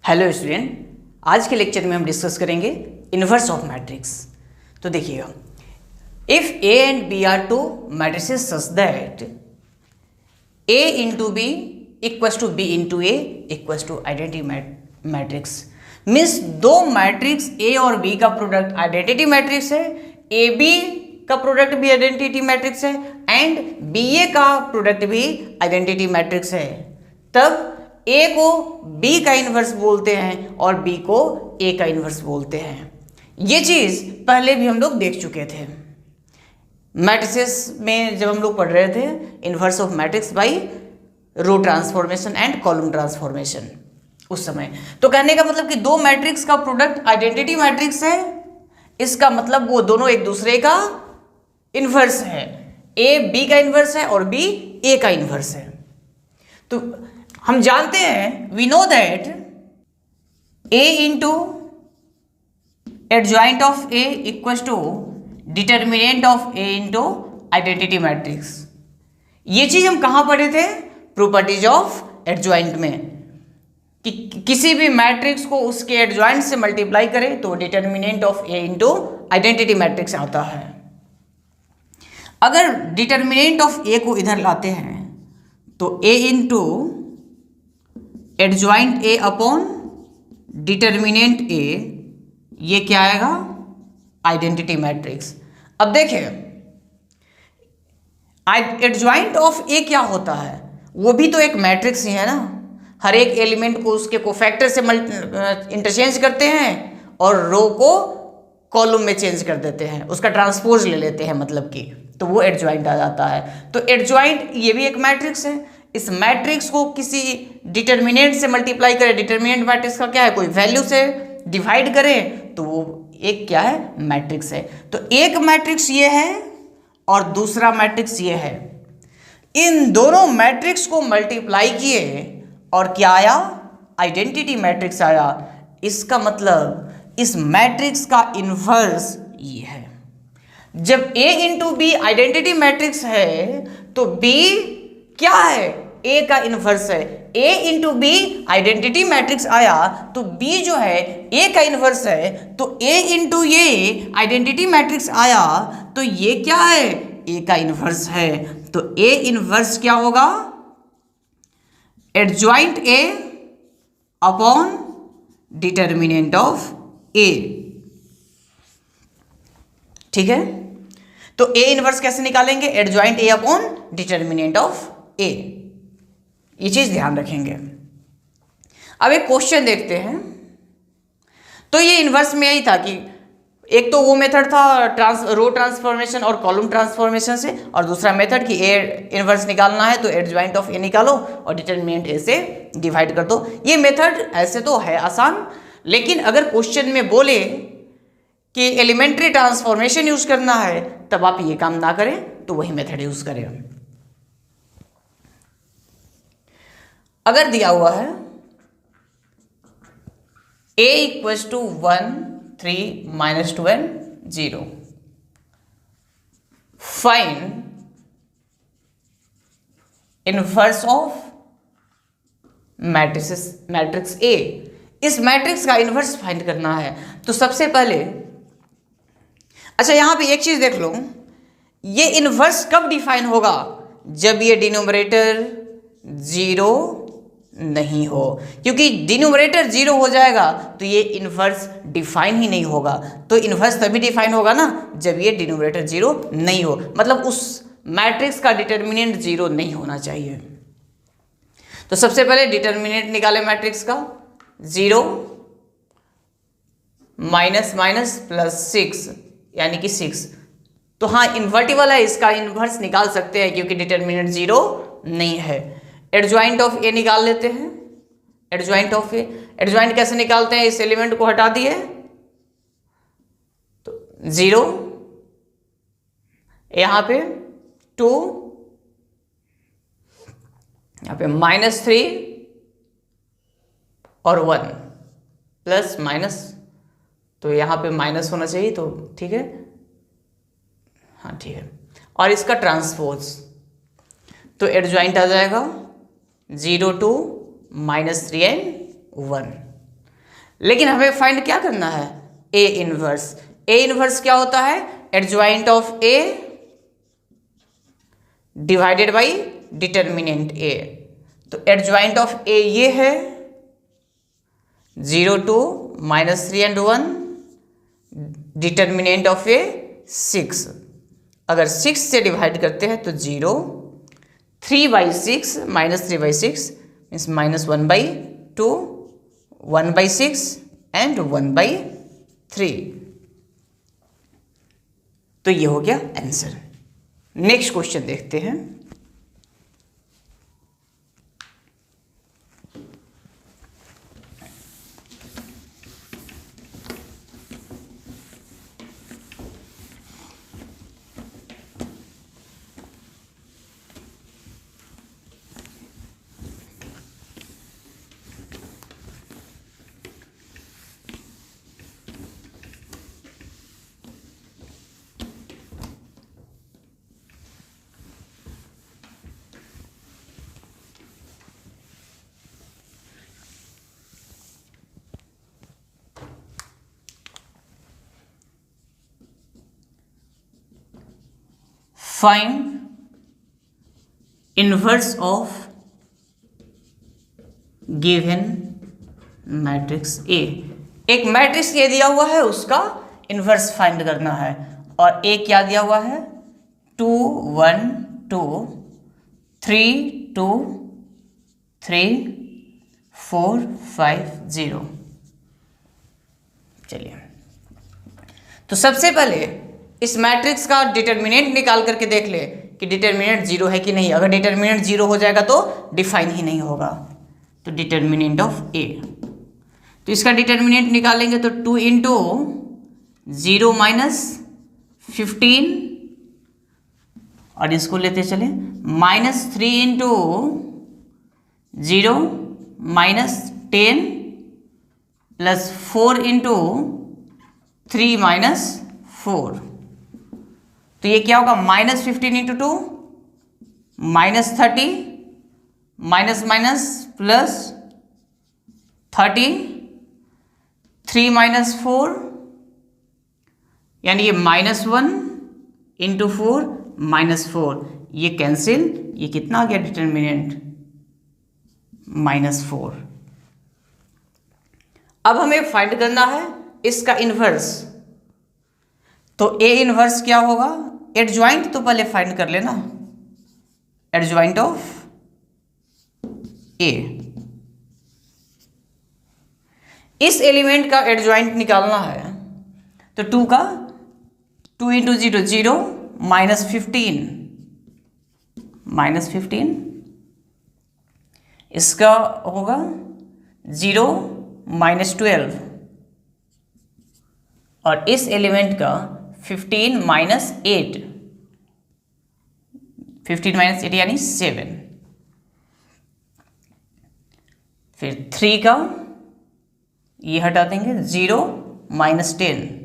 Hello student, आज के lecture में हम डिस्कस करेंगे इन्वर्स ऑफ मैट्रिक्स। तो देखिएगा, if A and B are two matrices such that A into B equals to B into A equals to identity matrix, means दो matrix A और B का प्रोडक्ट आइडेंटिटी मैट्रिक्स है, A B का product भी identity matrix है and B A का product भी identity matrix है, तब ए को बी का इन्वर्स बोलते हैं और बी को ए का इन्वर्स बोलते हैं। ये चीज़ पहले भी हम लोग देख चुके थे मैट्रिसेस में, जब हम लोग पढ़ रहे थे inverse of matrix by row transformation and column transformation उस समय। तो कहने का मतलब कि दो मैट्रिक्स का प्रोडक्ट आइडेंटिटी मैट्रिक्स है, इसका मतलब वो दोनों एक दूसरे का इन्वर्स है, ए बी का इन्वर्स है और बी ए का इन्वर्स है। तो हम जानते हैं, we know that A into adjoint of A equals to determinant of A into identity matrix. ये चीज हम कहाँ पढ़े थे? प्रॉपर्टीज ऑफ एडजॉइंट में, कि किसी भी मैट्रिक्स को उसके एडजॉइंट से मल्टीप्लाई करें तो determinant of A into identity matrix आता है। अगर डिटर्मिनेंट ऑफ ए को इधर लाते हैं तो A into adjoint A upon determinant A, ये क्या आएगा? Identity matrix. अब देखिए, एडजॉइंट ऑफ ए क्या होता है? वो भी तो एक मैट्रिक्स ही है ना। हर एक एलिमेंट को उसके कोफैक्टर से इंटरचेंज करते हैं और रो को कॉलम में चेंज कर देते हैं, उसका ट्रांसपोज ले लेते हैं, मतलब कि तो वो एडजॉइंट आ जाता है। तो एडजॉइंट ये भी एक मैट्रिक्स है। इस मैट्रिक्स को किसी डिटर्मिनेंट से मल्टीप्लाई करें, डिटर्मिनेंट मैट्रिक्स का क्या है, कोई वैल्यू से डिवाइड करें तो वो एक क्या है? मैट्रिक्स है। तो एक मैट्रिक्स ये है और दूसरा मैट्रिक्स ये है। इन दोनों मैट्रिक्स को मल्टीप्लाई किए और क्या आया? आइडेंटिटी मैट्रिक्स आया। इसका मतलब इस मैट्रिक्स का इन्वर्स ये है। जब A into B identity matrix है तो B क्या है? A का इन्वर्स है। A into B identity matrix आया तो B जो है A का इन्वर्स है, तो A इंटू ये आइडेंटिटी मैट्रिक्स आया तो ये क्या है? A का इन्वर्स है। तो A इन्वर्स क्या होगा? Adjoint A upon determinant of A। ठीक है, तो A इन्वर्स कैसे निकालेंगे? Adjoint A upon determinant of A। ये चीज ध्यान रखेंगे। अब एक क्वेश्चन देखते हैं। तो ये इन्वर्स में यही था कि एक तो वो मेथड था रो ट्रांसफॉर्मेशन और कॉलम ट्रांसफॉर्मेशन से, और दूसरा मेथड कि ए इन्वर्स निकालना है तो एडजॉइंट ऑफ ए निकालो और डिटर्मिनेंट ए से डिवाइड कर दो। ये मेथड ऐसे तो है आसान, लेकिन अगर क्वेश्चन में बोले कि एलिमेंट्री ट्रांसफॉर्मेशन यूज करना है तब आप ये काम ना करें, तो वही मेथड यूज करें। अगर दिया हुआ है a equals to 1 3 -2 and 0, find inverse of matrix A। इस मैट्रिक्स का इन्वर्स फाइंड करना है। तो सबसे पहले, अच्छा यहां पे एक चीज देख लो, ये इन्वर्स कब डिफाइन होगा? जब ये डिनोमिनेटर 0 नहीं हो, क्योंकि डिनोमिनेटर 0 हो जाएगा तो ये इन्वर्स डिफाइन ही नहीं होगा। तो इन्वर्स तभी डिफाइन होगा ना जब ये डिनोमिनेटर 0 नहीं हो, मतलब उस मैट्रिक्स का डिटर्मिनेंट 0 नहीं होना चाहिए। तो सबसे पहले डिटर्मिनेंट निकाले मैट्रिक्स का, 0 माइनस माइनस प्लस 6 यानी कि 6। तो हाँ, इन्वर्टिबल है, इसका इन्वर्स निकाल सकते हैं क्योंकि डिटर्मिनेंट 0 नहीं है। एडजॉइंट ऑफ ए निकाल लेते हैं। एडजॉइंट ऑफ ए, एडजॉइंट कैसे निकालते हैं? इस एलिमेंट को हटा दिए तो 0, यहां पे 2, यहां पे -3 और 1 प्लस माइनस, तो यहां पे माइनस होना चाहिए, तो ठीक है, हाँ ठीक है। और इसका ट्रांसपोज, तो एडजॉइंट आ जाएगा 0 2 -3 and 1। लेकिन हमें फाइंड क्या करना है, ए इनवर्स। ए इनवर्स क्या होता है, adjoint of A divided by determinant A. तो एडजॉइंट ऑफ ए ये है 0 2 -3 and 1, डिटर्मिनेंट ऑफ ए 6। अगर 6 से डिवाइड करते हैं तो 0, 3/6 -3/6 मीन्स -1/2, 1/6 एंड 1/3। तो ये हो गया आंसर। नेक्स्ट क्वेश्चन देखते हैं। Find inverse of given matrix A. एक मैट्रिक्स ये दिया हुआ है, उसका इनवर्स फाइंड करना है। और ए क्या दिया हुआ है, 2 1 2 3 2 3 4 5 0। चलिए, तो सबसे पहले इस मैट्रिक्स का डिटर्मिनेंट निकाल करके देख ले कि डिटर्मिनेंट 0 है कि नहीं। अगर डिटर्मिनेंट 0 हो जाएगा तो डिफाइन ही नहीं होगा। तो डिटर्मिनेंट ऑफ ए, तो इसका डिटर्मिनेंट निकालेंगे तो 2 इंटू 0 -15, और इसको लेते चले -3 इंटू 0 -10 प्लस 4 इंटू 3 -4। तो ये क्या होगा, -15 इंटू 2 -30 माइनस प्लस 30 3 -4 यानी ये -1 इंटू 4 -4, ये कैंसिल, ये कितना आ गया डिटर्मिनेंट -4। अब हमें फाइंड करना है इसका इनवर्स। तो ए इनवर्स क्या होगा, एडजॉइंट तो पहले फाइंड कर लेना, एडजॉइंट ऑफ ए। इस एलिमेंट का एडजॉइंट निकालना है तो 2 का 2 इंटू 0 0 -15 इसका होगा 0 -12, और इस एलिमेंट का 15 -8, 15 -8 यानी 7। फिर 3 का ये हटा देंगे 0 -10,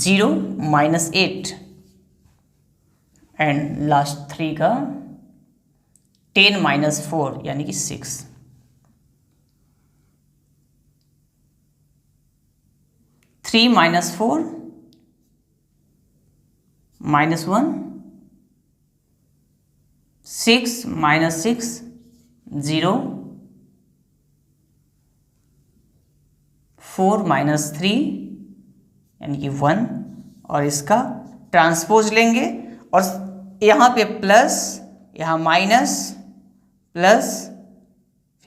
0 -8 एंड लास्ट 3 का 10 -4 यानी कि 6। 3 -4 -1 6 -6 0 4 -3 यानी कि 1, और इसका ट्रांसपोज लेंगे और यहाँ पे प्लस, यहाँ माइनस, प्लस,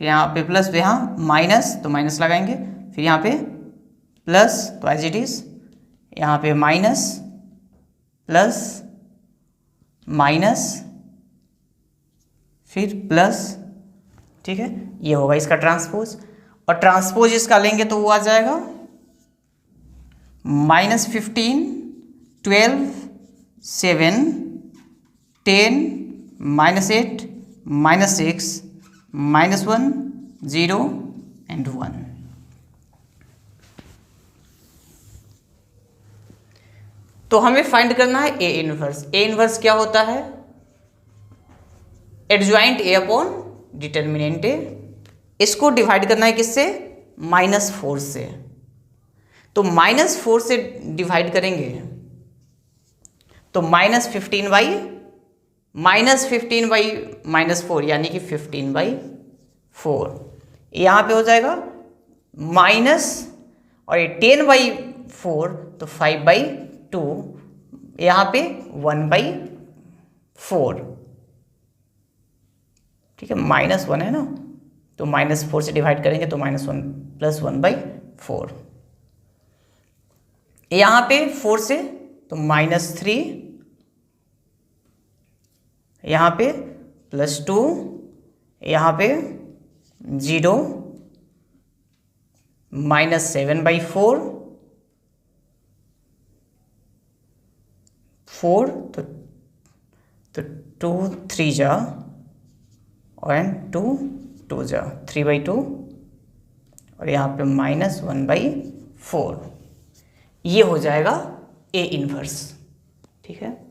फिर यहाँ पे प्लस, यहाँ माइनस, तो माइनस लगाएंगे, फिर यहाँ पे प्लस, तो एज इट इज, यहाँ पे माइनस प्लस माइनस फिर प्लस, ठीक है, ये होगा इसका ट्रांसपोज। और ट्रांसपोज इसका लेंगे तो वो आ जाएगा -15 12 7 10 -8 -6 -1 0 एंड 1। तो हमें फाइंड करना है ए इनवर्स। ए इनवर्स क्या होता है, एडजॉइंट ए अपॉन डिटर्मिनेंट ए, इसको डिवाइड करना है किससे, -4 से। तो -4 से डिवाइड करेंगे तो -15/-4 यानी कि 15/4, यहाँ पे हो जाएगा माइनस, और ये 10/4 तो 5/2, यहाँ पे 1/4, ठीक है, -1 है ना, तो -4 से डिवाइड करेंगे तो -1 + 1/4, यहाँ पे 4 से तो -3, यहाँ पे +2, यहाँ पे 0, -7/4, 4 तो 2 3 जा, और 2 2 जा, 3/2, और यहाँ पे -1/4, ये हो जाएगा ए इनवर्स, ठीक है।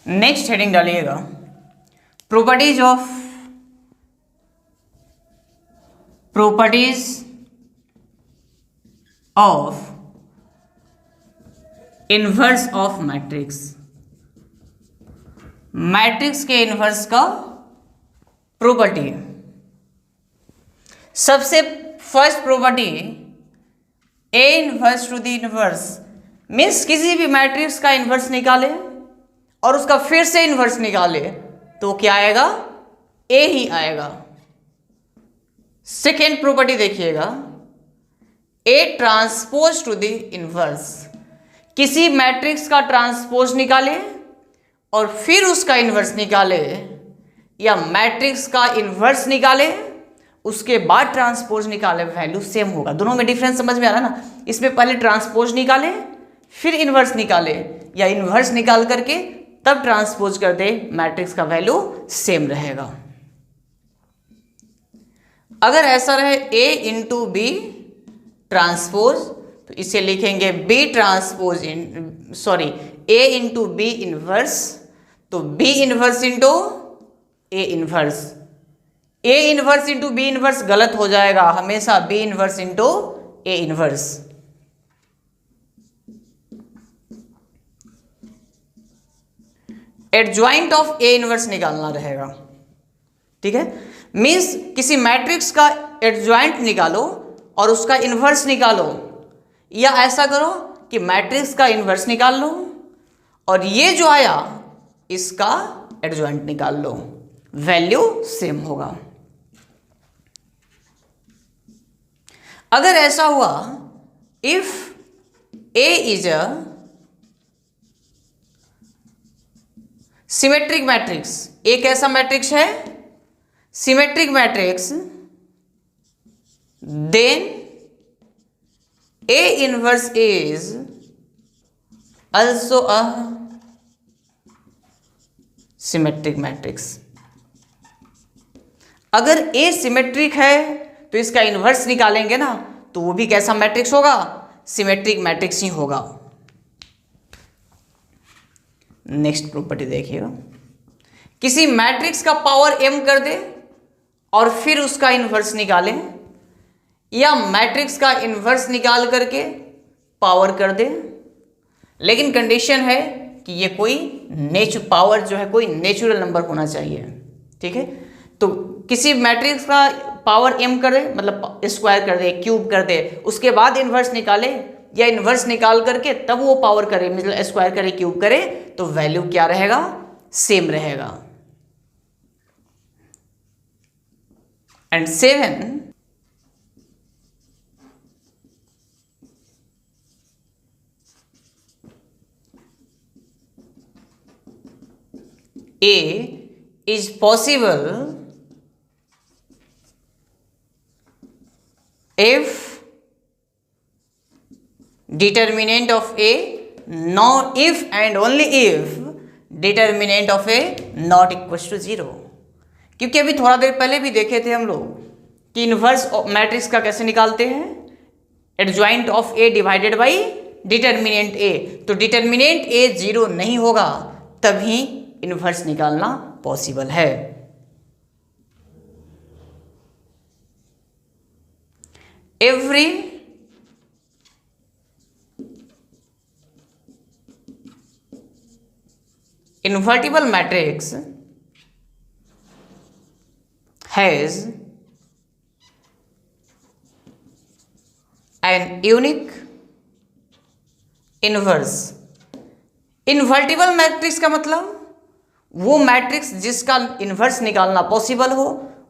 नेक्स्ट हेडिंग डालिएगा, properties of inverse of matrix. Matrix के इनवर्स का प्रॉपर्टी। सबसे first property, A inverse two the inverse, means किसी भी मैट्रिक्स का इनवर्स निकाले और उसका फिर से इनवर्स निकाले तो क्या आएगा, ए ही आएगा। सेकेंड प्रॉपर्टी देखिएगा, A transpose to the inverse, किसी मैट्रिक्स का ट्रांसपोज निकाले और फिर उसका इनवर्स निकाले, या मैट्रिक्स का इनवर्स निकाले उसके बाद ट्रांसपोज निकाले, वैल्यू सेम होगा। दोनों में डिफरेंस समझ में आ रहा है ना। इसमें पहले ट्रांसपोज निकाले फिर इनवर्स निकाले, या इनवर्स निकाल करके तब ट्रांसपोज कर दे, मैट्रिक्स का वैल्यू सेम रहेगा। अगर ऐसा रहे ए इंटू बी ट्रांसपोज, तो इसे लिखेंगे B transpose A into B inverse, तो B inverse into A inverse. A inverse into B inverse गलत हो जाएगा, हमेशा B inverse into A inverse. Adjoint of A inverse निकालना रहेगा, ठीक है। मीन्स किसी मैट्रिक्स का एडजॉइंट निकालो और उसका इनवर्स निकालो, या ऐसा करो कि मैट्रिक्स का इनवर्स निकाल लो और ये जो आया इसका एडजॉइंट निकाल लो, वैल्यू सेम होगा। अगर ऐसा हुआ, if A is a symmetric matrix, एक ऐसा मैट्रिक्स है symmetric matrix, then A inverse is also a symmetric matrix. अगर ए सिमेट्रिक है तो इसका इन्वर्स निकालेंगे ना, तो वो भी कैसा मैट्रिक्स होगा, सिमेट्रिक मैट्रिक्स ही होगा। नेक्स्ट प्रॉपर्टी देखिएगा, किसी मैट्रिक्स का पावर m कर दे और फिर उसका इन्वर्स निकाले, या मैट्रिक्स का इन्वर्स निकाल करके पावर कर दे, लेकिन कंडीशन है कि ये कोई पावर जो है कोई नेचुरल नंबर होना चाहिए, ठीक है। तो किसी मैट्रिक्स का पावर m कर दे, मतलब स्क्वायर कर दे, क्यूब कर दे, उसके बाद इन्वर्स निकाले, या इन्वर्स निकाल करके तब वो पावर करे, मतलब स्क्वायर करे, क्यूब करे, तो वैल्यू क्या रहेगा, सेम रहेगा। And 7, A is possible if determinant of A no if and only if determinant of A not equal to 0। क्योंकि अभी थोड़ा देर पहले भी देखे थे हम लोग कि इन्वर्स मैट्रिक्स का कैसे निकालते हैं, adjoint of A divided by determinant A. तो डिटर्मिनेंट ए 0 नहीं होगा तभी इन्वर्स निकालना पॉसिबल है। Every invertible matrix has an unique inverse। Invertible matrix का मतलब वो मैट्रिक्स जिसका इन्वर्स निकालना पॉसिबल हो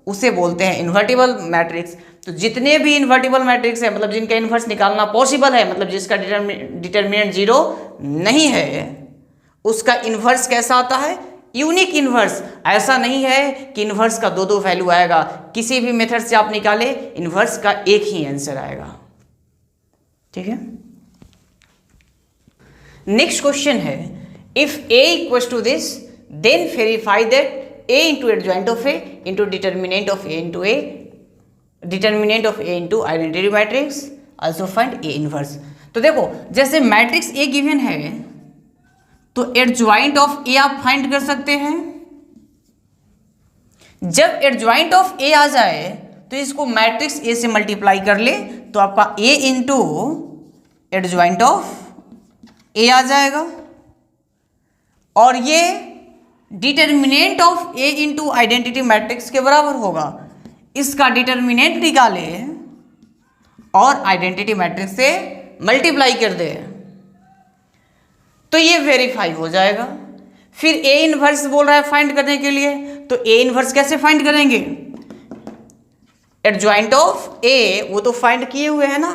उसे बोलते हैं इन्वर्टिबल मैट्रिक्स। तो जितने भी इन्वर्टिबल मैट्रिक्स है मतलब जिनका इन्वर्स निकालना पॉसिबल है, मतलब जिसका डिटर्मिनेंट 0 नहीं है, उसका इन्वर्स कैसा आता है, यूनिक इन्वर्स। ऐसा नहीं है कि इन्वर्स का दो वैल्यू आएगा, किसी भी मेथड से आप निकाले इन्वर्स का एक ही आंसर आएगा। ठीक है। नेक्स्ट क्वेश्चन है, if a equals to this then verify that a into adjoint of a into determinant of a into a determinant of a into identity matrix also find a inverse. तो देखो जैसे matrix a given है तो adjoint of ए आप find कर सकते हैं। जब एडजॉइंट ऑफ ए आ जाए तो इसको मैट्रिक्स ए से मल्टीप्लाई कर ले तो आपका ए इंटू एडजॉइंट ऑफ ए आ जाएगा, और ये determinant of A into identity matrix के बराबर होगा। इसका डिटर्मिनेंट निकाले और आइडेंटिटी मैट्रिक्स से मल्टीप्लाई कर दे तो ये वेरीफाई हो जाएगा। फिर ए इनवर्स बोल रहा है फाइंड करने के लिए, तो ए इनवर्स कैसे फाइंड करेंगे, एडजॉइंट ऑफ ए वो तो फाइंड किए हुए हैं ना,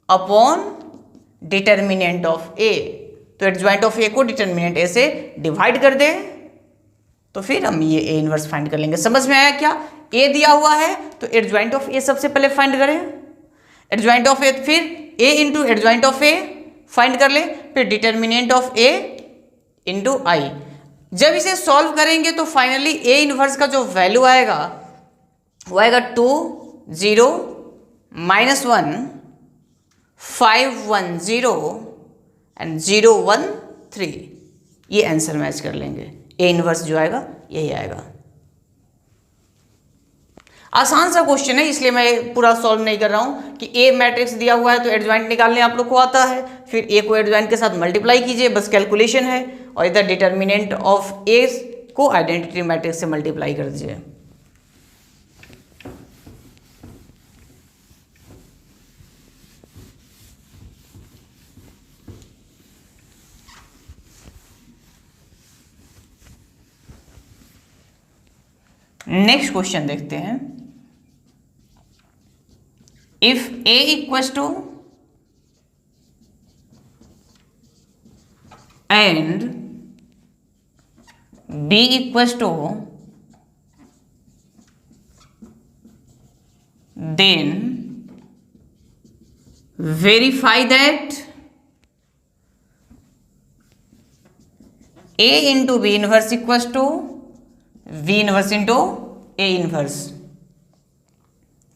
अपॉन डिटर्मिनेंट ऑफ ए। तो एडजॉइंट ऑफ ए को डिटर्मिनेंट ए से डिवाइड कर दे तो फिर हम ये ए इनवर्स फाइंड कर लेंगे। समझ में आया क्या, ए दिया हुआ है तो एडजॉइंट ऑफ ए सबसे पहले फाइंड करें, एडजॉइंट ऑफ ए फिर A into adjoint of A find कर ले, फिर determinant of A into I. जब इसे सॉल्व करेंगे तो फाइनली ए इनवर्स का जो वैल्यू आएगा वो आएगा 2 0 -1 5 1 0 एंड 0 1 3। ये आंसर मैच कर लेंगे, ए इनवर्स जो आएगा यही आएगा। आसान सा क्वेश्चन है इसलिए मैं पूरा सॉल्व नहीं कर रहा हूं कि ए मैट्रिक्स दिया हुआ है तो एडजॉइंट निकालने आप लोग को आता है, फिर ए को एडजॉइंट के साथ मल्टीप्लाई कीजिए, बस कैलकुलेशन है, और इधर डिटर्मिनेंट ऑफ ए को आइडेंटिटी मैट्रिक्स से मल्टीप्लाई कर दीजिए। नेक्स्ट क्वेश्चन देखते हैं, if a equals to and b equals to then verify that a into B inverse equals to V inverse into A inverse.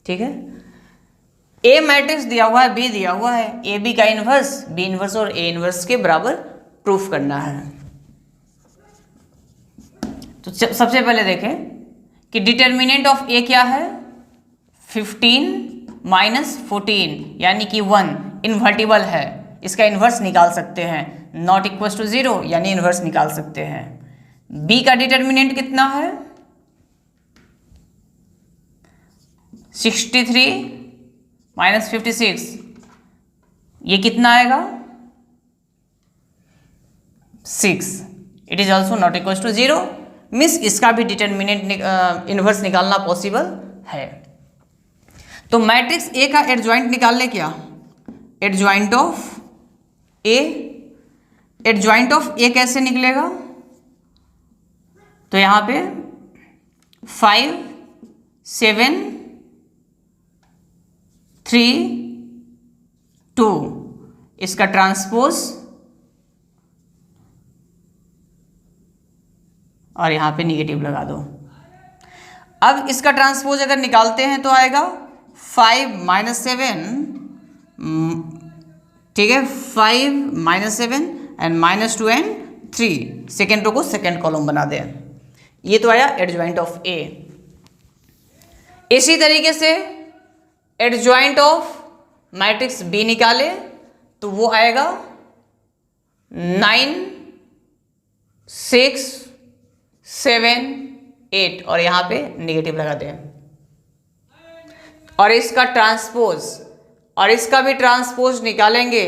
ठीक है, ए मैट्रिक्स दिया हुआ है, बी दिया हुआ है, ए बी का इनवर्स बी इनवर्स और ए इनवर्स के बराबर प्रूफ करना है। तो सबसे पहले देखें कि डिटर्मिनेंट ऑफ ए क्या है, 15 - 14 यानी कि 1 इन्वर्टिबल है, इसका इनवर्स निकाल सकते हैं, नॉट इक्वल टू 0 यानी इनवर्स निकाल सकते हैं। बी का डिटर्मिनेंट कितना है, 63 - 56, ये कितना आएगा 6। It is also not equal to 0, means इसका भी डिटर्मिनेंट इनवर्स निकालना पॉसिबल है। तो मैट्रिक्स ए का एडजॉइंट निकाल ले, क्या adjoint of A, adjoint of A कैसे निकलेगा, तो यहां पे 5 7 3 2, इसका ट्रांसपोज और यहां पे निगेटिव लगा दो। अब इसका ट्रांसपोज अगर निकालते हैं तो आएगा 5 - 7, ठीक है, 5 - 7 एंड -2 एंड 3, सेकेंड रो को सेकेंड कॉलम बना दें। ये तो आया एडजॉइंट ऑफ ए। इसी तरीके से एडजॉइंट ऑफ मैट्रिक्स बी निकाले तो वो आएगा 9 6 7 8 और यहां पे नेगेटिव लगा दें। और इसका ट्रांसपोज और इसका भी ट्रांसपोज निकालेंगे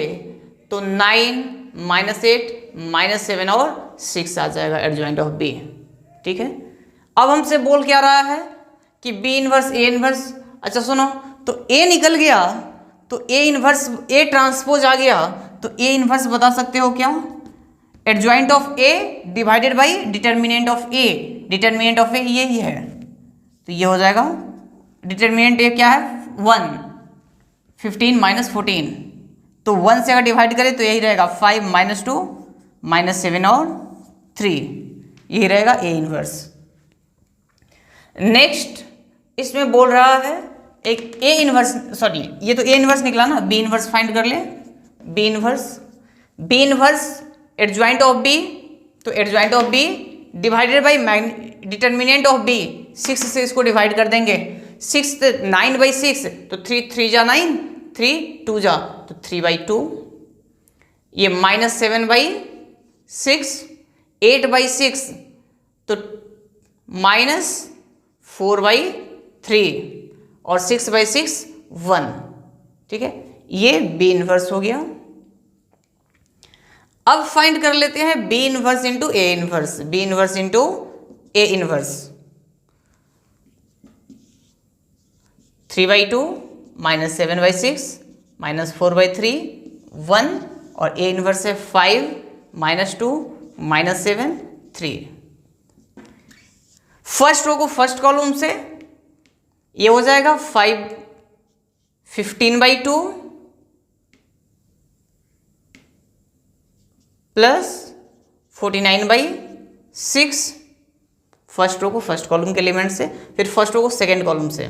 तो 9 -8 -7 और 6 आ जाएगा एडजॉइंट ऑफ बी। ठीक है, अब हमसे बोल क्या रहा है कि बी इनवर्स ए इनवर्स। अच्छा सुनो, तो ए निकल गया तो ए इनवर्स ए ट्रांसपोज आ गया तो ए इनवर्स बता सकते हो क्या? Adjoint of A divided by determinant of A. Determinant of A ये ही है तो ये हो जाएगा डिटर्मिनेंट ए क्या है 1, 15 - 14, तो 1 से अगर डिवाइड करें तो यही रहेगा 5 - 2 -7 और 3, यही रहेगा ए इनवर्स। नेक्स्ट इसमें बोल रहा है एक ए इनवर्स, सॉरी ये तो ए इनवर्स निकला ना, बी इनवर्स फाइंड कर ले। B inverse adjoint of B, तो adjoint of B divided by determinant of B, 6 से इसको डिवाइड कर देंगे। 6 9/6 तो 3 3 जा 9, 3 2 जा तो 3/2, ये -7/6, 8/6 तो -4/3 और 6/6 1। ठीक है, ये बी इनवर्स हो गया। अब फाइंड कर लेते हैं B inverse into A inverse. B inverse into A inverse 3/2 -7/6 -4/3 1 और ए इनवर्स है 5 -2 -7 3। फर्स्ट रो को फर्स्ट कॉलम से ये हो जाएगा 15/2 प्लस 49/6, फर्स्ट रो को फर्स्ट कॉलम के एलिमेंट से, फिर फर्स्ट रो को सेकेंड कॉलम से।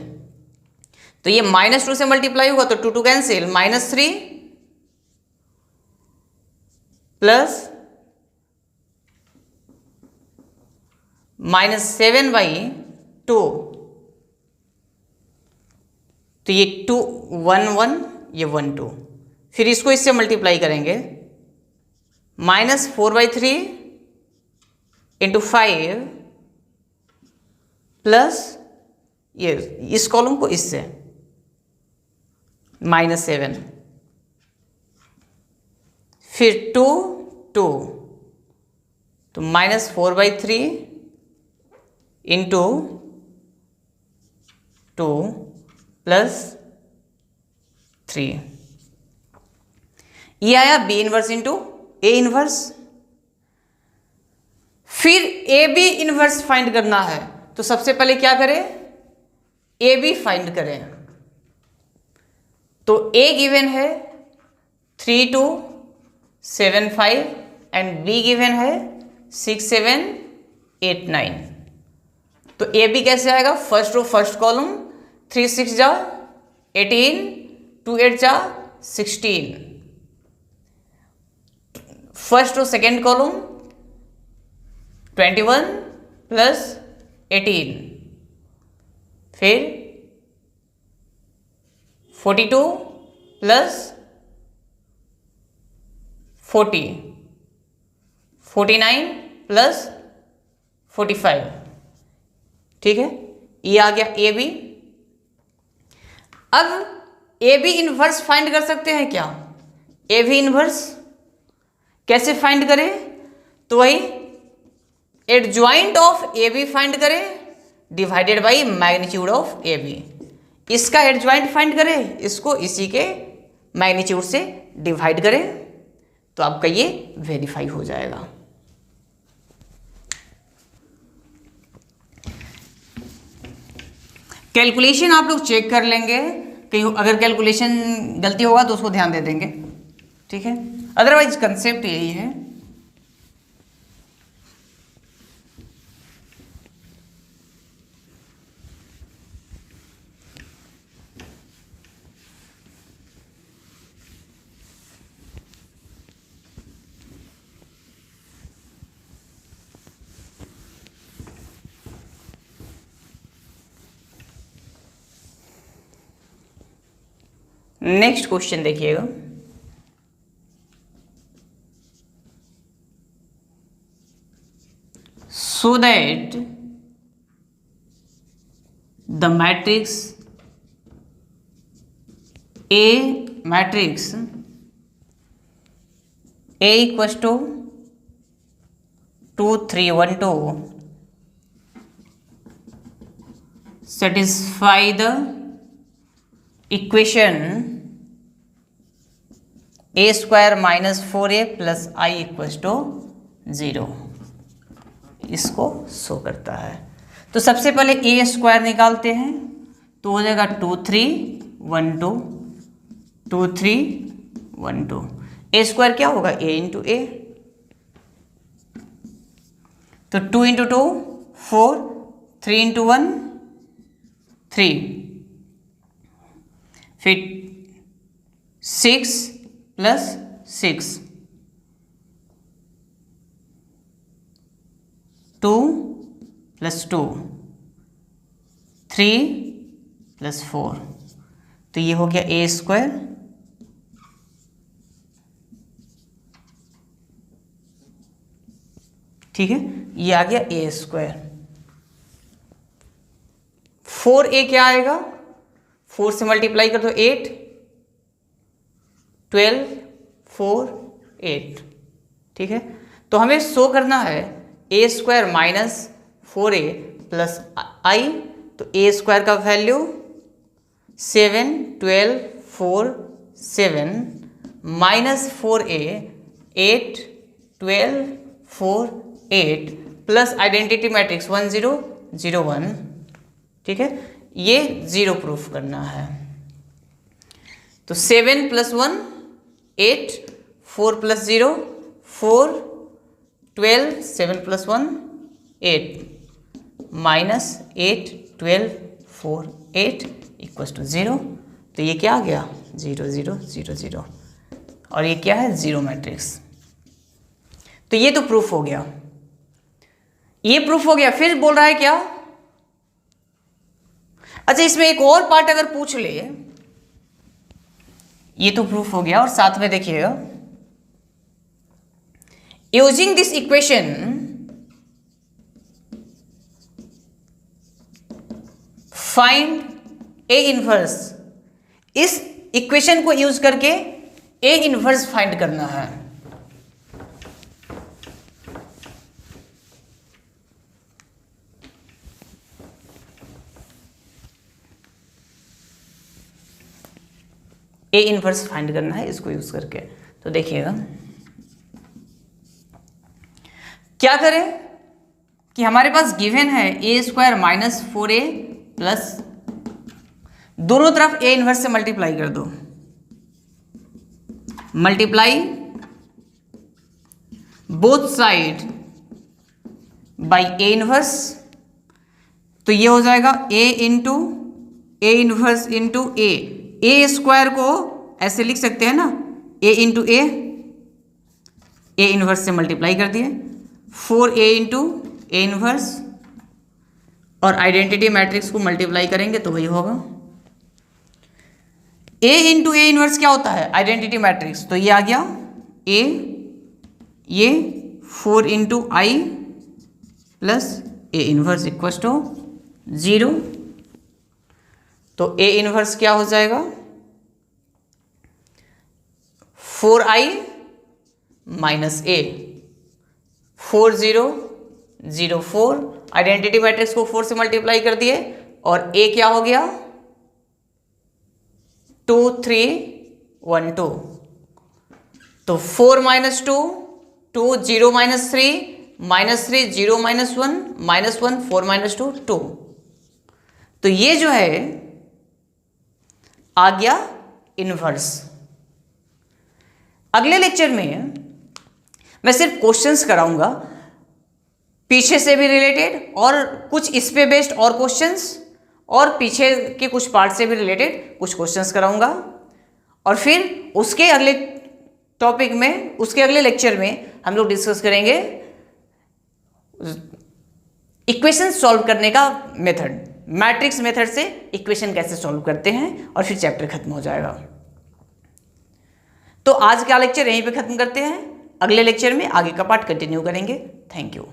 तो ये -2 से मल्टीप्लाई होगा तो 2 2 कैंसिल, -3 प्लस -7/2, तो ये 2 1 1, ये 1 2, फिर इसको इससे मल्टीप्लाई करेंगे -4/3 इंटू 5 प्लस ये इस कॉलम को इससे -7, फिर 2 2 तो -4/3 इंटू 2 प्लस 3, ये आया B inverse into A inverse. फिर ए बी इनवर्स फाइंड करना है तो सबसे पहले क्या करें, ए बी फाइंड करें। तो ए गिवन है 3 2 7 5 एंड बी गिवन है 6 7 8 9। तो ए बी कैसे आएगा, फर्स्ट रो फर्स्ट कॉलम, 3 6 जा 18, 2 8 जा 16, first row second column 21 plus 18, फिर 42 प्लस 40, 49 प्लस 45। ठीक है, ये आ गया ए बी। अब ए बी इनवर्स फाइंड कर सकते हैं क्या? ए बी इनवर्स कैसे फाइंड करें, तो वही adjoint of A B find करें divided by magnitude of A B. इसका एडजॉइंट फाइंड करें, इसको इसी के मैग्नीट्यूड से डिवाइड करें तो आपका ये वेरीफाई हो जाएगा। कैलकुलेशन आप लोग चेक कर लेंगे कहीं अगर कैलकुलेशन गलती होगा तो उसको ध्यान दे देंगे, ठीक है। अदरवाइज कंसेप्ट यही है। नेक्स्ट क्वेश्चन देखिएगा, so that the matrix A equals to 2 3 1 2 satisfy the equation a square minus 4a plus I equals to 0, इसको शो करता है। तो सबसे पहले ए स्क्वायर निकालते हैं, तो हो जाएगा 2 3 1 2 2 3 1 2। ए स्क्वायर क्या होगा? ए इंटू ए, तो 2 इंटू 2 4, 3 इंटू 1 3, फिर 6 प्लस 6 2 प्लस 2 3 प्लस 4, तो ये हो गया ए स्क्वायर। ठीक है, ये आ गया ए स्क्वायर। 4a क्या आएगा? 4 से मल्टीप्लाई कर दो 8, 12 4 8। ठीक है, तो हमें शो करना है ए स्क्वायर माइनस 4a प्लस आई। तो ए स्क्वायर का value 7 12 4 7 minus 4a 8 12 4 8 plus identity matrix 1 0 0 1। ठीक है, ये 0 प्रूफ करना है। तो 7 plus 1 8, 4 plus 0 4, 12 7 plus 1 8 minus 8 12 4 8 equals to 0। तो ये क्या आ गया? 0 0 0 0, और ये क्या है? 0 मैट्रिक्स। तो ये तो प्रूफ हो गया, ये प्रूफ हो गया। फिर बोल रहा है क्या? अच्छा, इसमें एक और पार्ट अगर पूछ ले, ये तो प्रूफ हो गया, और साथ में देखिएगा, using this equation find A inverse. इस इक्वेशन को यूज करके ए इनवर्स फाइंड करना है। ए इनवर्स फाइंड करना है इसको यूज करके। तो देखिएगा क्या करें कि हमारे पास गिवन है ए स्क्वायर माइनस 4a प्लस, दोनों तरफ ए इनवर्स से मल्टीप्लाई कर दो, multiply both side by A inverse. तो ये हो जाएगा A into A inverse into A square को ऐसे लिख सकते हैं ना, ए इंटू ए इनवर्स से मल्टीप्लाई कर दिए, 4a इंटू ए इनवर्स, और आइडेंटिटी मैट्रिक्स को मल्टीप्लाई करेंगे तो वही होगा। ए इंटू ए इनवर्स क्या होता है? Identity matrix. तो ये आ गया ए, ये 4 into I plus A inverse equals to 0। तो ए इनवर्स क्या हो जाएगा? 4i माइनस ए, 4 0 0 4, आइडेंटिटी मैट्रिक्स को 4 से मल्टीप्लाई कर दिए, और ए क्या हो गया? 2 3 1 2। तो 4 minus 2 2 0 minus 3 minus 3 0 minus 1 minus 1 4 minus 2 2। तो ये जो है आ गया इन्वर्स। अगले लेक्चर में मैं सिर्फ क्वेश्चंस कराऊंगा, पीछे से भी रिलेटेड और कुछ इस पे बेस्ड और क्वेश्चंस, और पीछे के कुछ पार्ट से भी रिलेटेड कुछ क्वेश्चंस कराऊंगा। और फिर उसके अगले टॉपिक में, उसके अगले लेक्चर में हम लोग डिस्कस करेंगे इक्वेशन सॉल्व करने का मेथड, मैट्रिक्स मेथड से इक्वेशन कैसे सॉल्व करते हैं, और फिर चैप्टर खत्म हो जाएगा। तो आज का लेक्चर यहीं पे खत्म करते हैं, अगले लेक्चर में आगे का पार्ट कंटिन्यू करेंगे। Thank you.